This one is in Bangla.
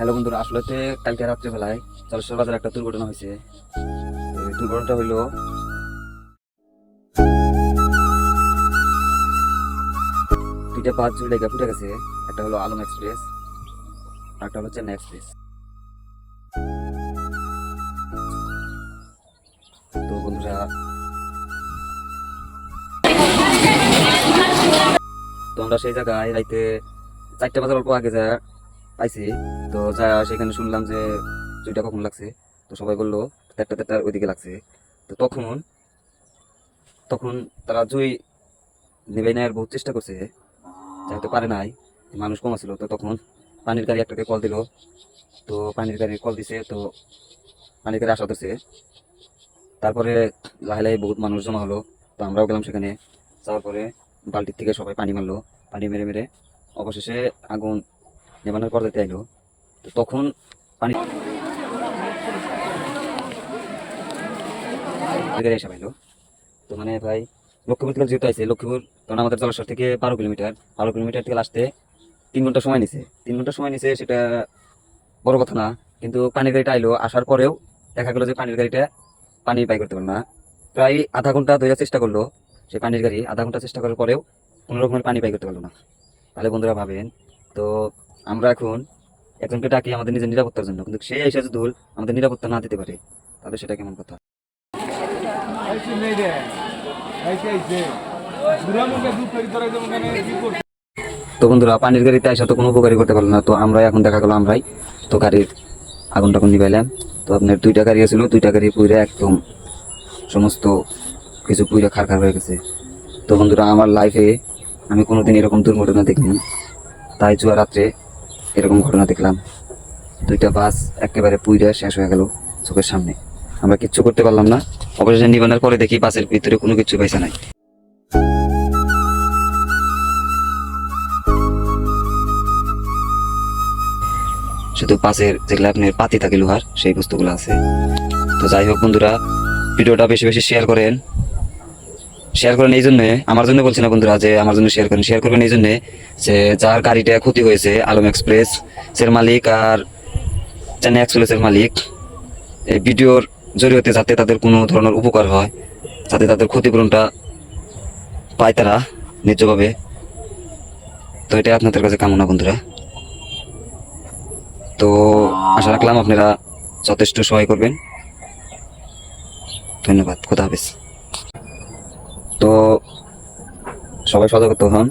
হ্যালো বন্ধুরা, আসলে কালকে রাত্রেবেলায় চলেশ্বর বাজারে একটা দুর্ঘটনা হয়েছে। এই দুর্ঘটনাটা হইলো দুইটা বাস দুই লেগে ফুটে গেছে। একটা হলো আলম এক্সপ্রেস, আর একটা হলো চেন্নাই এক্সপ্রেস। তো বন্ধুরা, তো আমরা সেই জায়গায় রাইতে 4টা বাজার অল্প আগে যা পাইছি। তো যা সেখানে শুনলাম যে দুইটা কখন লাগছে। তো সবাই বললো 4টার ওইদিকে লাগছে। তো তখন তখন তারা জুই নিবে নেওয়ার বহুত চেষ্টা করছে, যেহেতু পারে নাই, মানুষ কম ছিল। তো তখন পানির গাড়ি একটাকে কল দিল। তো পানির গাড়ি কল দিছে, তো পানির গাড়ি আসা ধরছে। তারপরে লাহে লাহে বহুত মানুষ জমা হলো। তো আমরাও গেলাম সেখানে। যাওয়ার পরে বালতির থেকে সবাই পানি মারলো, পানি মেরে মেরে অবশেষে আগুন নেভানোর পর্যায়ে আইলো। তো তখন পানি গাড়ি এসে পাইলো। তো মানে ভাই, লক্ষ্মীপুর থেকে যেহেতু আইছে, লক্ষ্মীপুর কারণ আমাদের জলেশ্বর থেকে 12 কিলোমিটার, 12 কিলোমিটার থেকে আসতে 3 ঘন্টা সময় নিছে। 3 ঘন্টা সময় নিছে, সেটা বড় কথা না। কিন্তু পানির গাড়িটা আইলো, আসার পরেও দেখা গেলো যে পানির গাড়িটা পানি পাই করতে পারলো না। প্রায় আধা ঘন্টা ধরে চেষ্টা করলো সেই পানির গাড়ি, আধা ঘন্টা চেষ্টা করার পরেও কোনো রকমের পানি পাই করতে পারলো না। তাহলে বন্ধুরা ভাবেন, তো আমরা এখন একজনকে ডাকি আমাদের নিজের নিরাপত্তার জন্য, কিন্তু সে এসে যদি আমাদের নিরাপত্তা না দিতে পারে, তাহলে সেটা কেমন কথা? তো বন্ধুরা, পানির গাড়িতে এসে তো কোনো উপকারী করতে পারলো না। তো আমরা এখন দেখা গেলো আমরাই তো গাড়ির আগুনটা কোন নিবাইলাম। তো আপনার 2টা গাড়ি ছিল, 2টা গাড়ি পুইরা একদম সমস্ত কিছু পুইরা খারখার হয়ে গেছে। তো বন্ধুরা, আমার লাইফে আমি কোনোদিন এরকম দুর্ঘটনা দেখিনি, তাই জুয়া রাত্রে এরকম ঘটনা দেখলাম। 2টা বাস একেবারে পুইরা শেষ হয়ে গেল চোখের সামনে। আমরা কিচ্ছু করতে পারলাম না। অবশেষে নিবানোর পরে দেখি বাসের ভিতরে কোনো কিছু পয়সা নাই। শুধু পাশের যেগুলো আপনার পাতি থাকে লোহার, সেই বস্তুগুলো আছে। তো যাই হোক বন্ধুরা, ভিডিওটা বেশি বেশি শেয়ার করেন। শেয়ার করেন এই জন্য, আমার জন্য বলছি না বন্ধুরা যে আমার জন্য শেয়ার করেন। শেয়ার করবেন এই জন্য যে যার গাড়িটা ক্ষতি হয়েছে, আলম এক্সপ্রেস এর মালিক আর চেন্নাই এক্সপ্রেস এর মালিক, এই ভিডিওর জরিয়তে যাতে তাদের কোনো ধরনের উপকার হয়, যাতে তাদের ক্ষতিপূরণটা পায় তারা ন্যায্যভাবে। তো এটা আপনাদের কাছে কামনা বন্ধুরা। তো আশা রাখলাম আপনারা যথেষ্ট সহায় করবেন। ধন্যবাদ, খোদা হাফেজ। তো সবাই সজাগ হন।